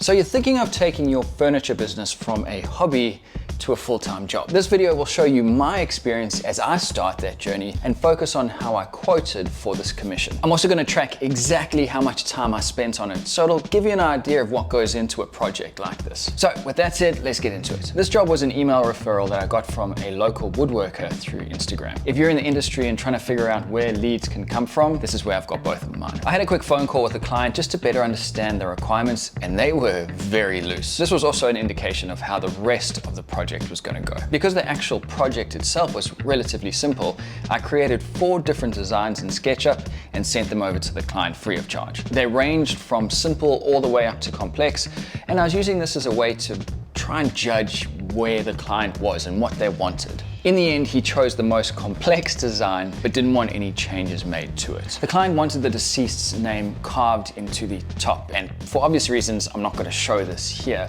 So you're thinking of taking your furniture business from a hobby to a full-time job. This video will show you my experience as I start that journey and focus on how I quoted for this commission. I'm also going to track exactly how much time I spent on it, so it'll give you an idea of what goes into a project like this. So with that said, let's get into it. This job was an email referral that I got from a local woodworker through Instagram. If you're in the industry and trying to figure out where leads can come from, this is where I've got both of mine. I had a quick phone call with the client just to better understand the requirements, and they were very loose. This was also an indication of how the rest of the project was going to go. Because the actual project itself was relatively simple, I created 4 different designs in SketchUp and sent them over to the client free of charge. They ranged from simple all the way up to complex, and I was using this as a way to try and judge where the client was and what they wanted. In the end, he chose the most complex design, but didn't want any changes made to it. The client wanted the deceased's name carved into the top, and for obvious reasons, I'm not going to show this here.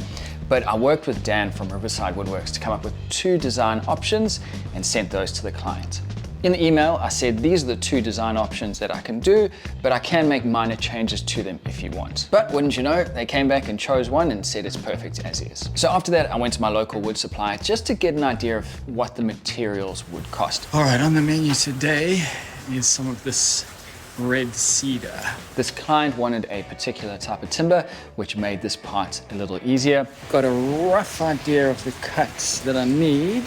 But I worked with Dan from Riverside Woodworks to come up with 2 design options and sent those to the client. In the email, I said these are the 2 design options that I can do, but I can make minor changes to them if you want. But wouldn't you know, they came back and chose one and said it's perfect as is. So after that, I went to my local wood supplier just to get an idea of what the materials would cost. All right, on the menu today is some of this red cedar. This client wanted a particular type of timber, which made this part a little easier. Got a rough idea of the cuts that I need.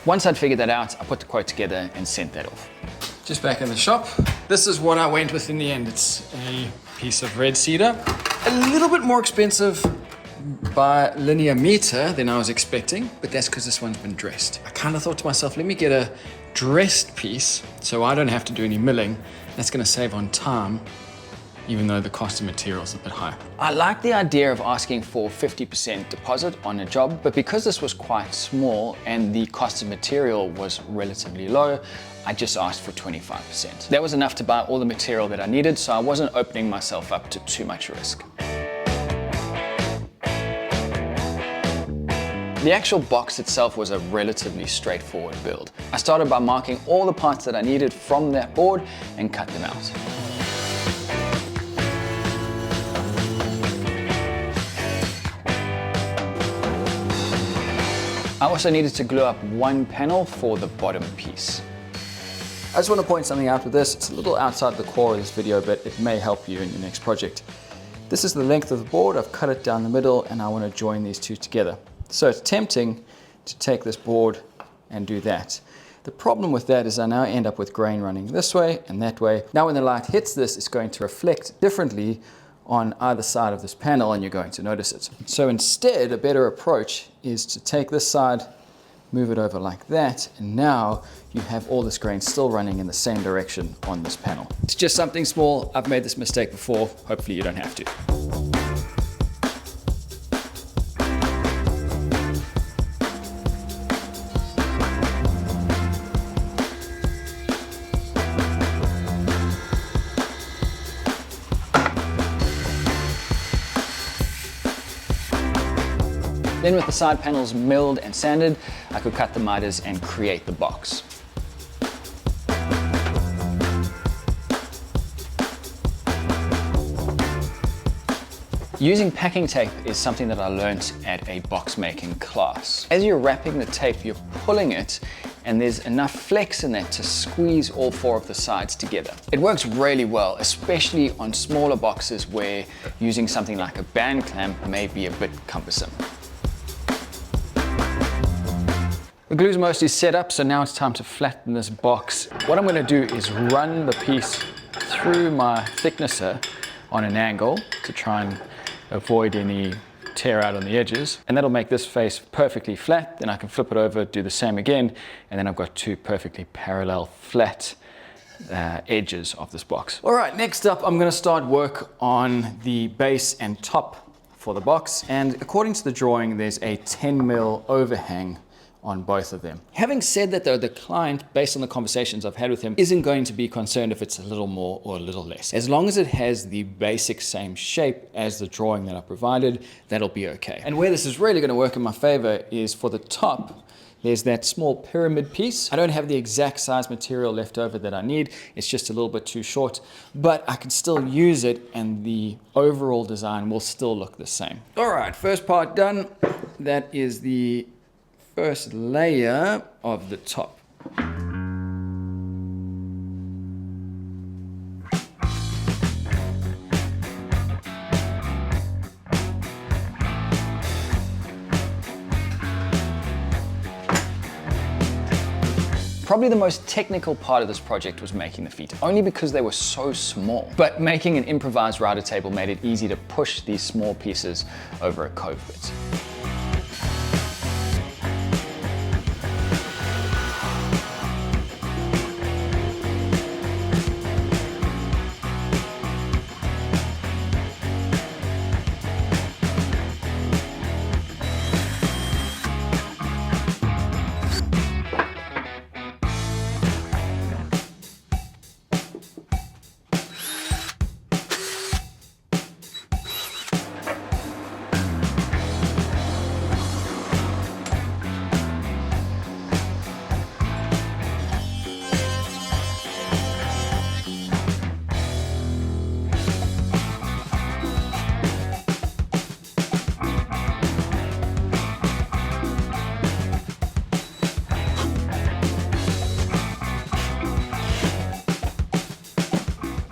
Once I'd figured that out, I put the quote together and sent that off. Just back in the shop. This is what I went with in the end. It's a piece of red cedar. A little bit more expensive by linear meter than I was expecting, but that's because this one's been dressed. I kind of thought to myself, let me get a dressed piece so I don't have to do any milling. That's going to save on time, even though the cost of material is a bit higher. I like the idea of asking for 50% deposit on a job, but because this was quite small and the cost of material was relatively low, I just asked for 25%. That was enough to buy all the material that I needed, so I wasn't opening myself up to too much risk. The actual box itself was a relatively straightforward build. I started by marking all the parts that I needed from that board and cut them out. I also needed to glue up one panel for the bottom piece. I just want to point something out with this. It's a little outside the core of this video, but it may help you in your next project. This is the length of the board. I've cut it down the middle and I want to join these 2 together. So it's tempting to take this board and do that. The problem with that is I now end up with grain running this way and that way. Now when the light hits this, it's going to reflect differently on either side of this panel and you're going to notice it. So instead, a better approach is to take this side, move it over like that, and now you have all this grain still running in the same direction on this panel. It's just something small. I've made this mistake before. Hopefully you don't have to. Then with the side panels milled and sanded, I could cut the miters and create the box. Using packing tape is something that I learned at a box making class. As you're wrapping the tape, you're pulling it and there's enough flex in that to squeeze all 4 of the sides together. It works really well, especially on smaller boxes where using something like a band clamp may be a bit cumbersome. The glue's mostly set up, so now it's time to flatten this box. What I'm going to do is run the piece through my thicknesser on an angle to try and avoid any tear out on the edges, and that'll make this face perfectly flat. Then I can flip it over, do the same again, and then I've got 2 perfectly parallel flat edges of this box. All right, next up I'm going to start work on the base and top for the box, and according to the drawing there's a 10 mil overhang on both of them. Having said that though, the client, based on the conversations I've had with him, isn't going to be concerned if it's a little more or a little less. As long as it has the basic same shape as the drawing that I provided, that'll be okay. And where this is really going to work in my favor is for the top. There's that small pyramid piece. I don't have the exact size material left over that I need. It's just a little bit too short, but I can still use it and the overall design will still look the same. All right, first part done. That is the first layer of the top. Probably the most technical part of this project was making the feet, only because they were so small. But making an improvised router table made it easy to push these small pieces over a cove bit.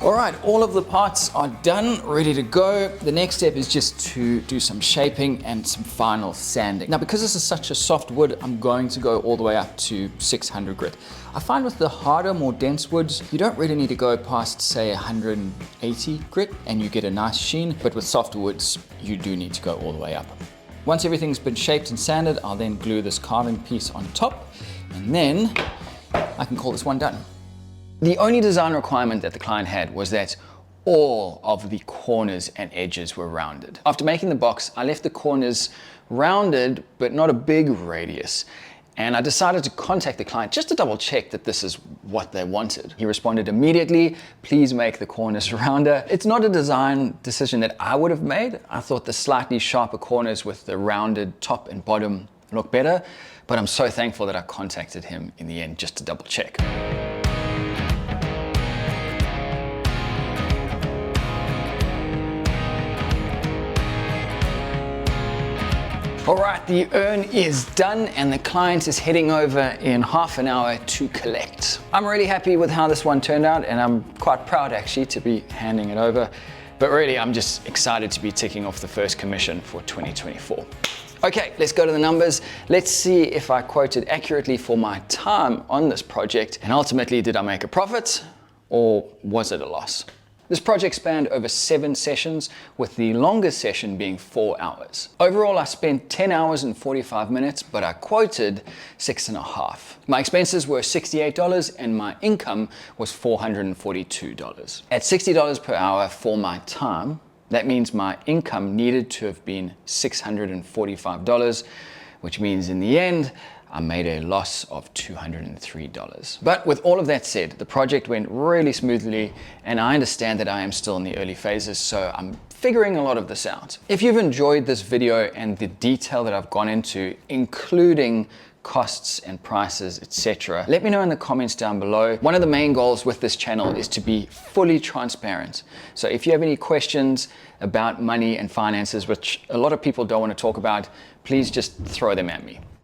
All right, all of the parts are done, ready to go. The next step is just to do some shaping and some final sanding. Now, because this is such a soft wood, I'm going to go all the way up to 600 grit. I find with the harder, more dense woods, you don't really need to go past, say, 180 grit and you get a nice sheen, but with softer woods, you do need to go all the way up. Once everything's been shaped and sanded, I'll then glue this carving piece on top, and then I can call this one done. The only design requirement that the client had was that all of the corners and edges were rounded. After making the box, I left the corners rounded, but not a big radius. And I decided to contact the client just to double check that this is what they wanted. He responded immediately, please make the corners rounder. It's not a design decision that I would have made. I thought the slightly sharper corners with the rounded top and bottom look better, but I'm so thankful that I contacted him in the end just to double check. All right, the urn is done and the client is heading over in half an hour to collect. I'm really happy with how this one turned out and I'm quite proud actually to be handing it over. But really, I'm just excited to be ticking off the first commission for 2024. Okay, let's go to the numbers. Let's see if I quoted accurately for my time on this project and ultimately did I make a profit or was it a loss? This project spanned over 7 sessions, with the longest session being 4 hours. Overall, I spent 10 hours and 45 minutes, but I quoted 6.5. My expenses were $68 and my income was $442. At $60 per hour for my time, that means my income needed to have been $645, which means in the end, I made a loss of $203. But with all of that said, the project went really smoothly and I understand that I am still in the early phases, so I'm figuring a lot of this out. If you've enjoyed this video and the detail that I've gone into, including costs and prices, etc., let me know in the comments down below. One of the main goals with this channel is to be fully transparent. So if you have any questions about money and finances, which a lot of people don't want to talk about, please just throw them at me.